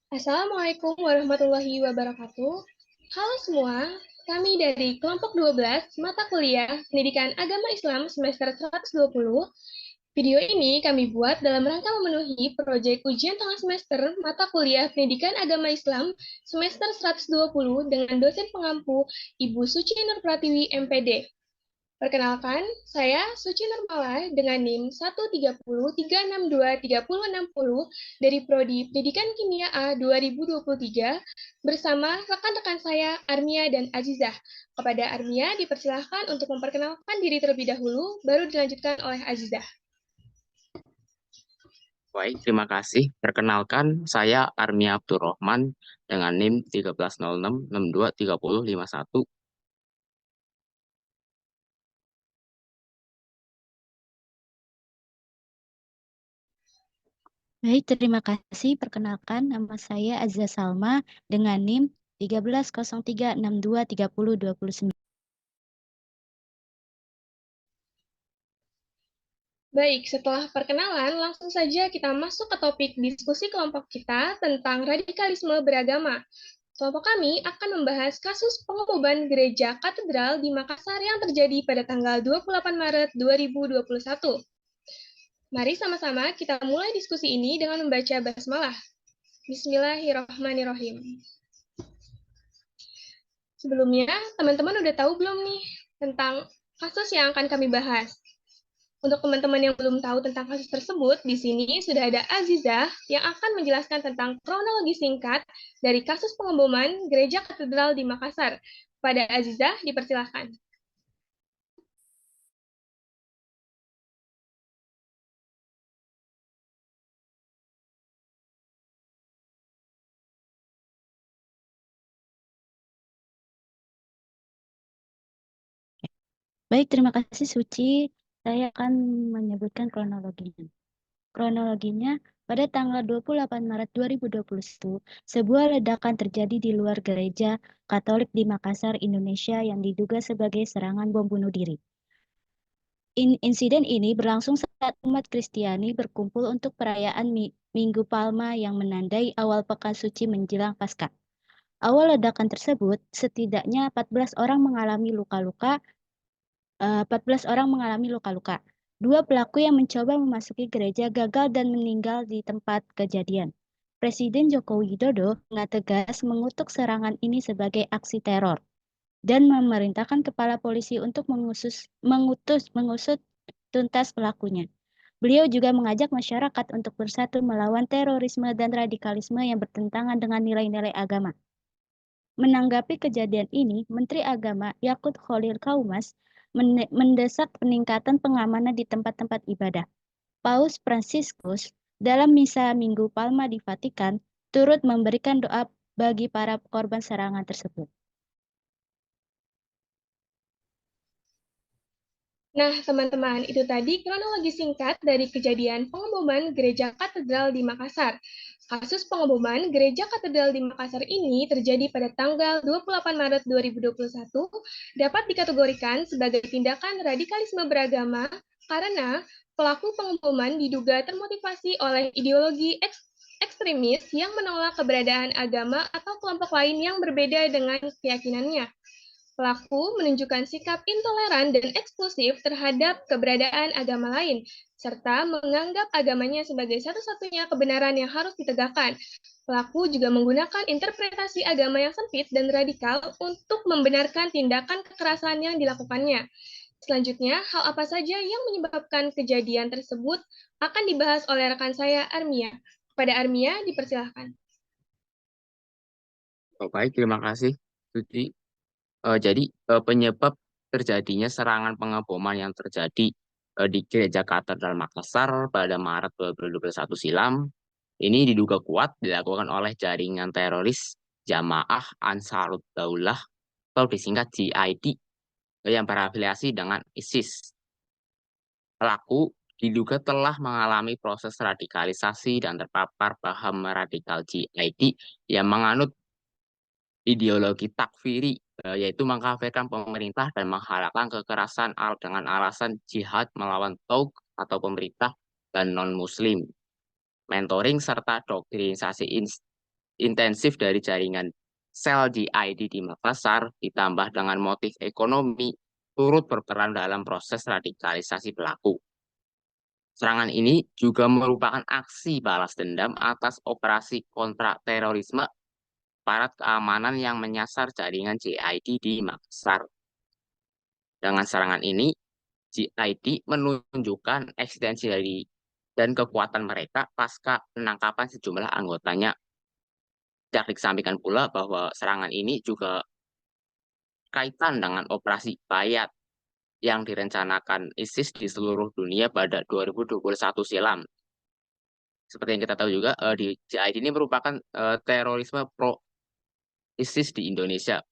Assalamualaikum warahmatullahi wabarakatuh. Halo semua, kami dari kelompok 12 mata kuliah Pendidikan Agama Islam semester 120. Video ini kami buat dalam rangka memenuhi proyek ujian tengah semester mata kuliah Pendidikan Agama Islam semester 120 dengan dosen pengampu Ibu Suci Nur Pratiwi MPD. Perkenalkan, saya Suci Nurmala dengan NIM 13036236060 dari Prodi Pendidikan Kimia A 2023 bersama rekan-rekan saya Armia dan Azizah. Kepada Armia dipersilahkan untuk memperkenalkan diri terlebih dahulu, baru dilanjutkan oleh Azizah. Baik, terima kasih. Perkenalkan, saya Armia Abdurrahman dengan NIM 1306623051. Baik, terima kasih. Perkenalkan, nama saya Azza Salma dengan NIM 1303623029. Baik, setelah perkenalan, langsung saja kita masuk ke topik diskusi kelompok kita tentang radikalisme beragama. Kelompok kami akan membahas kasus pengeboman gereja katedral di Makassar yang terjadi pada tanggal 28 Maret 2021. Mari sama-sama kita mulai diskusi ini dengan membaca basmalah. Bismillahirrahmanirrahim. Sebelumnya, teman-teman udah tahu belum nih tentang kasus yang akan kami bahas? Untuk teman-teman yang belum tahu tentang kasus tersebut, di sini sudah ada Azizah yang akan menjelaskan tentang kronologi singkat dari kasus pengeboman gereja katedral di Makassar. Pada Azizah, dipersilahkan. Baik, terima kasih Suci. Saya akan menyebutkan kronologinya. Kronologinya, pada tanggal 28 Maret 2021, sebuah ledakan terjadi di luar gereja Katolik di Makassar, Indonesia yang diduga sebagai serangan bom bunuh diri. Insiden ini berlangsung saat umat Kristiani berkumpul untuk perayaan Minggu Palma yang menandai awal pekan suci menjelang Paskah. Awal ledakan tersebut, setidaknya 14 orang mengalami luka-luka. 14 orang mengalami luka-luka. Dua pelaku yang mencoba memasuki gereja gagal dan meninggal di tempat kejadian. Presiden Joko Widodo dengan tegas mengutuk serangan ini sebagai aksi teror dan memerintahkan kepala polisi untuk mengusut tuntas pelakunya. Beliau juga mengajak masyarakat untuk bersatu melawan terorisme dan radikalisme yang bertentangan dengan nilai-nilai agama. Menanggapi kejadian ini, Menteri Agama Yakut Khalil Kaumas mendesak peningkatan pengamanan di tempat-tempat ibadah. Paus Fransiskus dalam misa Minggu Palma di Vatikan turut memberikan doa bagi para korban serangan tersebut. Nah, teman-teman, itu tadi kronologi singkat dari kejadian pengeboman gereja katedral di Makassar. Kasus pengeboman gereja katedral di Makassar ini terjadi pada tanggal 28 Maret 2021 dapat dikategorikan sebagai tindakan radikalisme beragama karena pelaku pengeboman diduga termotivasi oleh ideologi ekstremis yang menolak keberadaan agama atau kelompok lain yang berbeda dengan keyakinannya. Pelaku menunjukkan sikap intoleran dan eksklusif terhadap keberadaan agama lain, serta menganggap agamanya sebagai satu-satunya kebenaran yang harus ditegakkan. Pelaku juga menggunakan interpretasi agama yang sempit dan radikal untuk membenarkan tindakan kekerasan yang dilakukannya. Selanjutnya, hal apa saja yang menyebabkan kejadian tersebut akan dibahas oleh rekan saya, Armia. Kepada Armia, dipersilahkan. Baik, terima kasih, Suci. Jadi, penyebab terjadinya serangan pengeboman yang terjadi di Gereja Katedral Makassar pada Maret 2021 silam, ini diduga kuat dilakukan oleh jaringan teroris Jamaah Ansarut Daulah atau disingkat JID yang berafiliasi dengan ISIS. Pelaku diduga telah mengalami proses radikalisasi dan terpapar paham radikal JID yang menganut ideologi takfiri, yaitu mengkafirkan pemerintah dan menghalalkan kekerasan dengan alasan jihad melawan Taug atau pemerintah dan non-muslim. Mentoring serta doktrinisasi intensif dari jaringan sel GID di Makassar ditambah dengan motif ekonomi turut berperan dalam proses radikalisasi pelaku. Serangan ini juga merupakan aksi balas dendam atas operasi kontra terorisme aparat keamanan yang menyasar jaringan JID di Makassar. Dengan serangan ini, JID menunjukkan eksistensi dari dan kekuatan mereka pasca penangkapan sejumlah anggotanya. Tidak disampaikan pula bahwa serangan ini juga kaitan dengan operasi Bayat yang direncanakan ISIS di seluruh dunia pada 2021 silam. Seperti yang kita tahu juga, di JID ini merupakan terorisme pro-ISIS di Indonesia.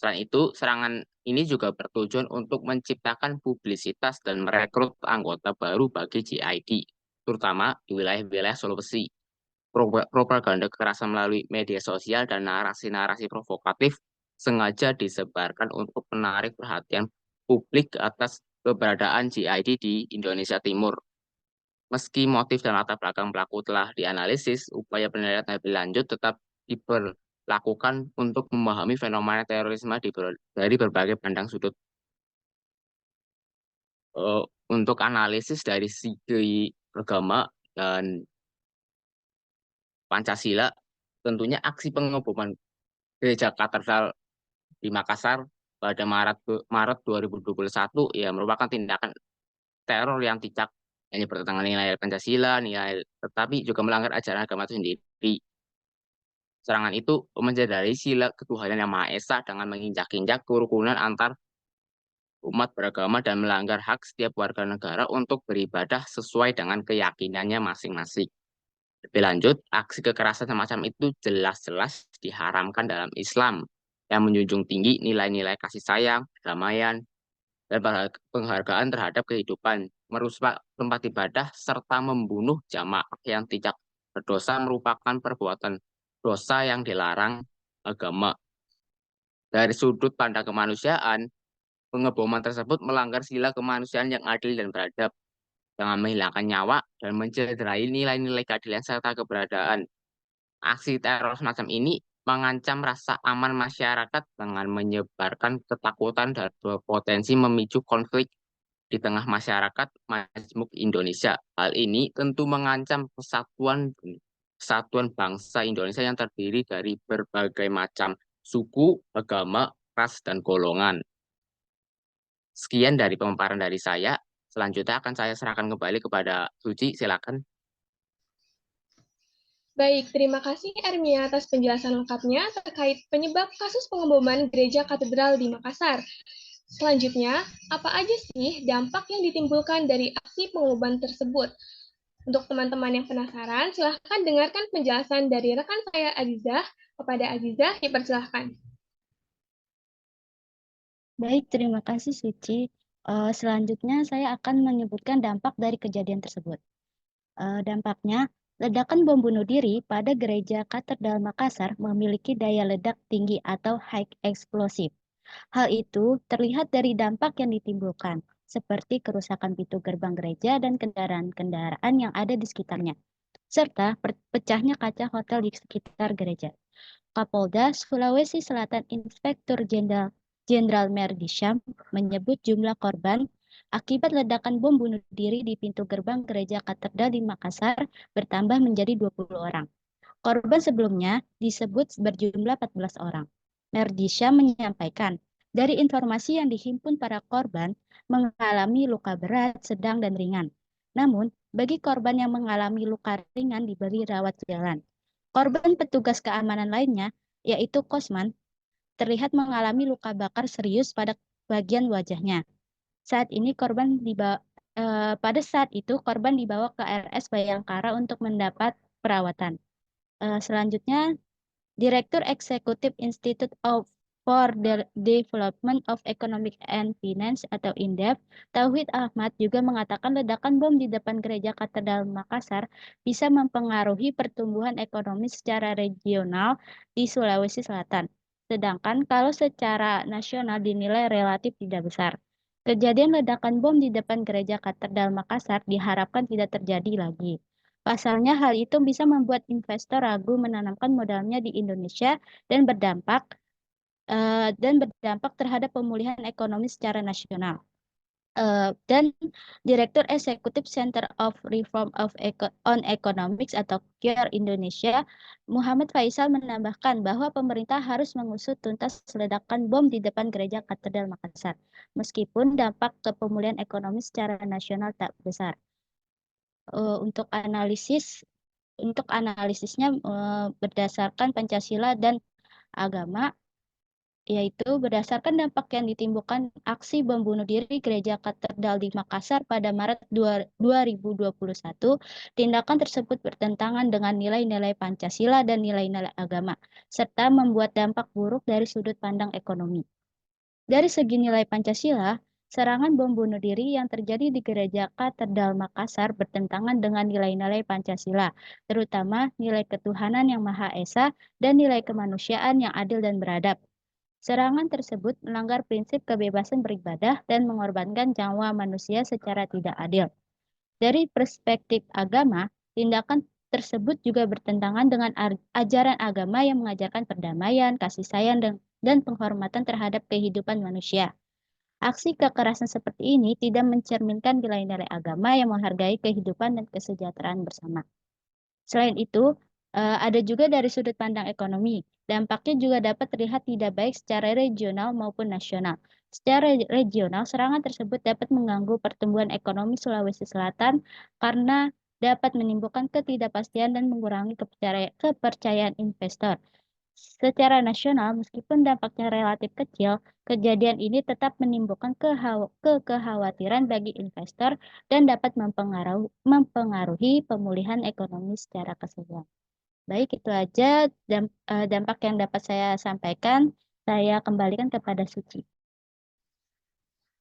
Selain itu, serangan ini juga bertujuan untuk menciptakan publisitas dan merekrut anggota baru bagi JID, terutama di wilayah-wilayah Sulawesi. Propaganda kekerasan melalui media sosial dan narasi-narasi provokatif sengaja disebarkan untuk menarik perhatian publik atas keberadaan JID di Indonesia Timur. Meski motif dan latar belakang pelaku telah dianalisis, upaya penelitian lebih lanjut tetap dilakukan untuk memahami fenomena terorisme dari berbagai pandang sudut. Untuk analisis dari segi agama dan Pancasila, tentunya aksi pengeboman gereja katedral di Makassar pada Maret 2021 ya merupakan tindakan teror yang tidak hanya bertentangan nilai Pancasila, tetapi juga melanggar ajaran agama itu sendiri. Serangan itu mencederai sila ketuhanan yang Maha Esa dengan menginjak-injak kerukunan antar umat beragama dan melanggar hak setiap warga negara untuk beribadah sesuai dengan keyakinannya masing-masing. Lebih lanjut, aksi kekerasan semacam itu jelas-jelas diharamkan dalam Islam yang menjunjung tinggi nilai-nilai kasih sayang, kedamaian, dan penghargaan terhadap kehidupan, merusak tempat ibadah, serta membunuh jamaah yang tidak berdosa merupakan perbuatan dosa yang dilarang agama. Dari sudut pandang kemanusiaan, pengeboman tersebut melanggar sila kemanusiaan yang adil dan beradab, dengan menghilangkan nyawa dan mencederai nilai-nilai keadilan serta keberadaan. Aksi teror semacam ini mengancam rasa aman masyarakat dengan menyebarkan ketakutan dan berpotensi memicu konflik di tengah masyarakat majmuk Indonesia. Hal ini tentu mengancam kesatuan bangsa Indonesia yang terdiri dari berbagai macam suku, agama, ras, dan golongan. Sekian dari pemaparan dari saya. Selanjutnya akan saya serahkan kembali kepada Suci, silakan. Baik, terima kasih Ermia atas penjelasan lengkapnya terkait penyebab kasus pengeboman gereja katedral di Makassar. Selanjutnya, apa aja sih dampak yang ditimbulkan dari aksi pengeboman tersebut? Untuk teman-teman yang penasaran, silahkan dengarkan penjelasan dari rekan saya Azizah. Kepada Azizah, dipersilahkan. Baik, terima kasih Suci. Selanjutnya saya akan menyebutkan dampak dari kejadian tersebut. Dampaknya, ledakan bom bunuh diri pada gereja katedral Makassar memiliki daya ledak tinggi atau high explosive. Hal itu terlihat dari dampak yang ditimbulkan, seperti kerusakan pintu gerbang gereja dan kendaraan-kendaraan yang ada di sekitarnya, serta pecahnya kaca hotel di sekitar gereja. Kapolda Sulawesi Selatan Inspektur Jenderal Merdisham menyebut jumlah korban akibat ledakan bom bunuh diri di pintu gerbang gereja katedral di Makassar bertambah menjadi 20 orang. Korban sebelumnya disebut berjumlah 14 orang. Merdisham menyampaikan, dari informasi yang dihimpun para korban mengalami luka berat, sedang, dan ringan. Namun, bagi korban yang mengalami luka ringan diberi rawat jalan. Korban petugas keamanan lainnya, yaitu Kosman, terlihat mengalami luka bakar serius pada bagian wajahnya. Pada saat itu korban dibawa ke RS Bayangkara untuk mendapat perawatan. Selanjutnya, Direktur Eksekutif Institute for the Development of Economic and Finance atau INDEF, Tauhid Ahmad juga mengatakan ledakan bom di depan gereja katedral Makassar bisa mempengaruhi pertumbuhan ekonomi secara regional di Sulawesi Selatan. Sedangkan kalau secara nasional dinilai relatif tidak besar. Kejadian ledakan bom di depan gereja katedral Makassar diharapkan tidak terjadi lagi. Pasalnya, hal itu bisa membuat investor ragu menanamkan modalnya di Indonesia dan berdampak terhadap pemulihan ekonomi secara nasional. Dan Direktur Eksekutif Center of Reform on Economics atau CARE Indonesia, Muhammad Faisal menambahkan bahwa pemerintah harus mengusut tuntas ledakan bom di depan Gereja Katedral Makassar, meskipun dampak ke pemulihan ekonomi secara nasional tak besar. Untuk analisisnya berdasarkan Pancasila dan agama, yaitu berdasarkan dampak yang ditimbulkan aksi bom bunuh diri Gereja Katedral di Makassar pada Maret 2021, tindakan tersebut bertentangan dengan nilai-nilai Pancasila dan nilai-nilai agama, serta membuat dampak buruk dari sudut pandang ekonomi. Dari segi nilai Pancasila, serangan bom bunuh diri yang terjadi di Gereja Katedral Makassar bertentangan dengan nilai-nilai Pancasila, terutama nilai ketuhanan yang Maha Esa dan nilai kemanusiaan yang adil dan beradab. Serangan tersebut melanggar prinsip kebebasan beribadah dan mengorbankan nyawa manusia secara tidak adil. Dari perspektif agama, tindakan tersebut juga bertentangan dengan ajaran agama yang mengajarkan perdamaian, kasih sayang, dan penghormatan terhadap kehidupan manusia. Aksi kekerasan seperti ini tidak mencerminkan nilai-nilai agama yang menghargai kehidupan dan kesejahteraan bersama. Selain itu, ada juga dari sudut pandang ekonomi. Dampaknya juga dapat terlihat tidak baik secara regional maupun nasional. Secara regional, serangan tersebut dapat mengganggu pertumbuhan ekonomi Sulawesi Selatan karena dapat menimbulkan ketidakpastian dan mengurangi kepercayaan investor. Secara nasional, meskipun dampaknya relatif kecil, kejadian ini tetap menimbulkan kekhawatiran bagi investor dan dapat mempengaruhi pemulihan ekonomi secara keseluruhan. Baik, itu aja dampak yang dapat saya sampaikan. Saya kembalikan kepada Suci.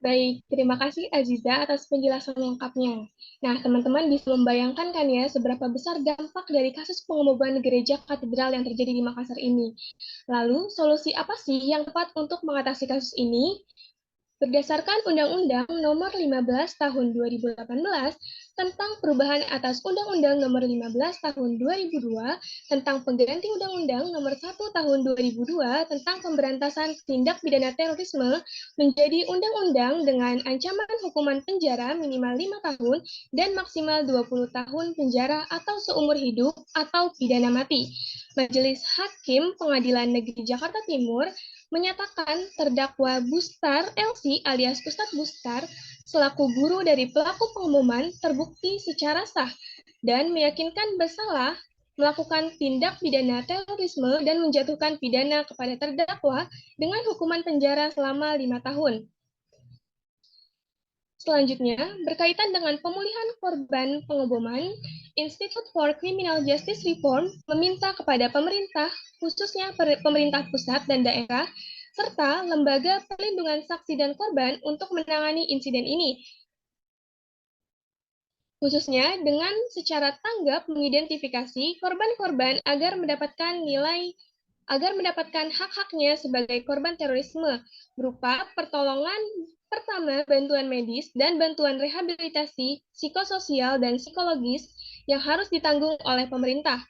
Baik, terima kasih Aziza atas penjelasan lengkapnya. Nah, teman-teman bisa membayangkan kan ya seberapa besar dampak dari kasus pengeboman gereja katedral yang terjadi di Makassar ini. Lalu, solusi apa sih yang tepat untuk mengatasi kasus ini? Berdasarkan Undang-Undang Nomor 15 Tahun 2018 tentang perubahan atas Undang-Undang Nomor 15 Tahun 2002 tentang pengganti Undang-Undang Nomor 1 Tahun 2002 tentang pemberantasan tindak pidana terorisme menjadi undang-undang dengan ancaman hukuman penjara minimal 5 tahun dan maksimal 20 tahun penjara atau seumur hidup atau pidana mati. Majelis Hakim Pengadilan Negeri Jakarta Timur menyatakan terdakwa Bustar LC alias Ustadz Bustar selaku guru dari pelaku pengeboman terbukti secara sah dan meyakinkan bersalah melakukan tindak pidana terorisme dan menjatuhkan pidana kepada terdakwa dengan hukuman penjara selama 5 tahun. Selanjutnya, berkaitan dengan pemulihan korban pengeboman, Institute for Criminal Justice Reform meminta kepada pemerintah, khususnya pemerintah pusat dan daerah, serta lembaga perlindungan saksi dan korban untuk menangani insiden ini, khususnya dengan secara tanggap mengidentifikasi korban-korban agar mendapatkan hak-haknya sebagai korban terorisme berupa pertolongan pertama, bantuan medis, dan bantuan rehabilitasi, psikososial, dan psikologis yang harus ditanggung oleh pemerintah,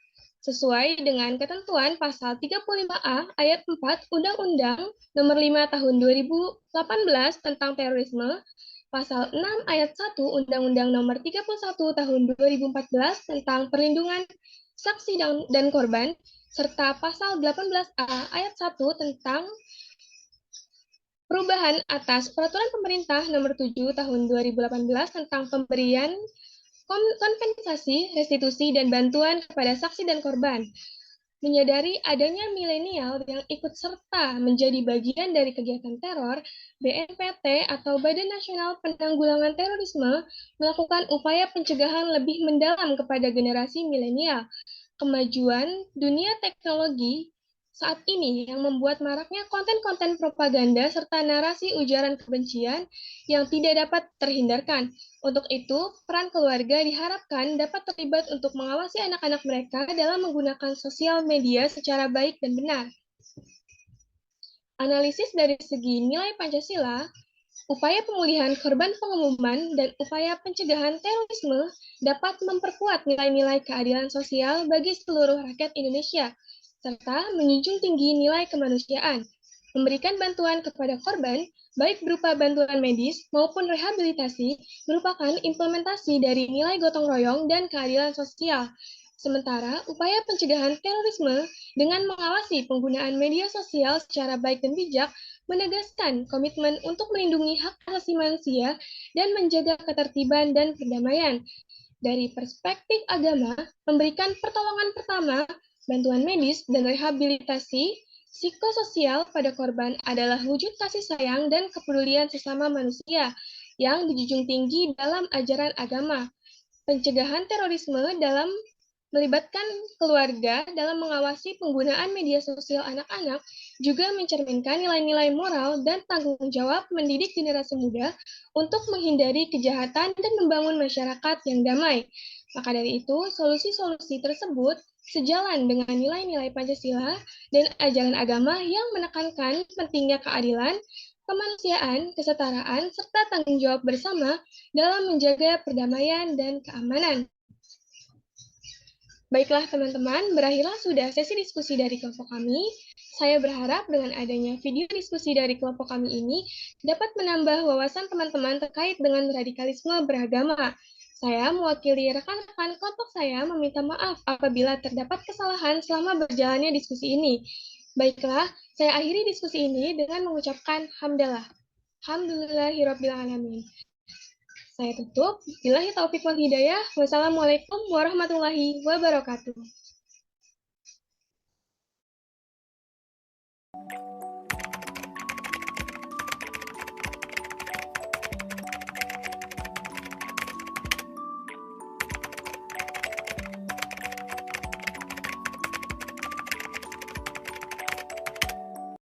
sesuai dengan ketentuan pasal 35A ayat 4 Undang-Undang Nomor 5 Tahun 2018 tentang terorisme, pasal 6 ayat 1 Undang-Undang Nomor 31 Tahun 2014 tentang perlindungan saksi dan korban, serta pasal 18A ayat 1 tentang perubahan atas Peraturan Pemerintah Nomor 7 Tahun 2018 tentang pemberian kompensasi, restitusi, dan bantuan kepada saksi dan korban. Menyadari adanya milenial yang ikut serta menjadi bagian dari kegiatan teror, BNPT atau Badan Nasional Penanggulangan Terorisme melakukan upaya pencegahan lebih mendalam kepada generasi milenial. Kemajuan dunia teknologi saat ini yang membuat maraknya konten-konten propaganda serta narasi ujaran kebencian yang tidak dapat terhindarkan. Untuk itu, peran keluarga diharapkan dapat terlibat untuk mengawasi anak-anak mereka dalam menggunakan sosial media secara baik dan benar. Analisis dari segi nilai Pancasila, Upaya pemulihan korban pengeboman dan upaya pencegahan terorisme dapat memperkuat nilai-nilai keadilan sosial bagi seluruh rakyat Indonesia, serta menjunjung tinggi nilai kemanusiaan. Memberikan bantuan kepada korban, baik berupa bantuan medis maupun rehabilitasi, merupakan implementasi dari nilai gotong royong dan keadilan sosial. Sementara upaya pencegahan terorisme dengan mengawasi penggunaan media sosial secara baik dan bijak menegaskan komitmen untuk melindungi hak asasi manusia dan menjaga ketertiban dan perdamaian. Dari perspektif agama, memberikan pertolongan pertama, bantuan medis, dan rehabilitasi psikososial pada korban adalah wujud kasih sayang dan kepedulian sesama manusia yang dijunjung tinggi dalam ajaran agama. Pencegahan terorisme dalam melibatkan keluarga dalam mengawasi penggunaan media sosial anak-anak juga mencerminkan nilai-nilai moral dan tanggung jawab mendidik generasi muda untuk menghindari kejahatan dan membangun masyarakat yang damai. Maka dari itu, solusi-solusi tersebut sejalan dengan nilai-nilai Pancasila dan ajaran agama yang menekankan pentingnya keadilan, kemanusiaan, kesetaraan, serta tanggung jawab bersama dalam menjaga perdamaian dan keamanan. Baiklah teman-teman, berakhirlah sudah sesi diskusi dari kelompok kami. Saya berharap dengan adanya video diskusi dari kelompok kami ini dapat menambah wawasan teman-teman terkait dengan radikalisme beragama. Saya mewakili rekan-rekan kelompok saya meminta maaf apabila terdapat kesalahan selama berjalannya diskusi ini. Baiklah, saya akhiri diskusi ini dengan mengucapkan hamdalah. Alhamdulillahirrabbilalamin. Saya tutup. Billahi taufiq wal hidayah. Wassalamualaikum warahmatullahi wabarakatuh.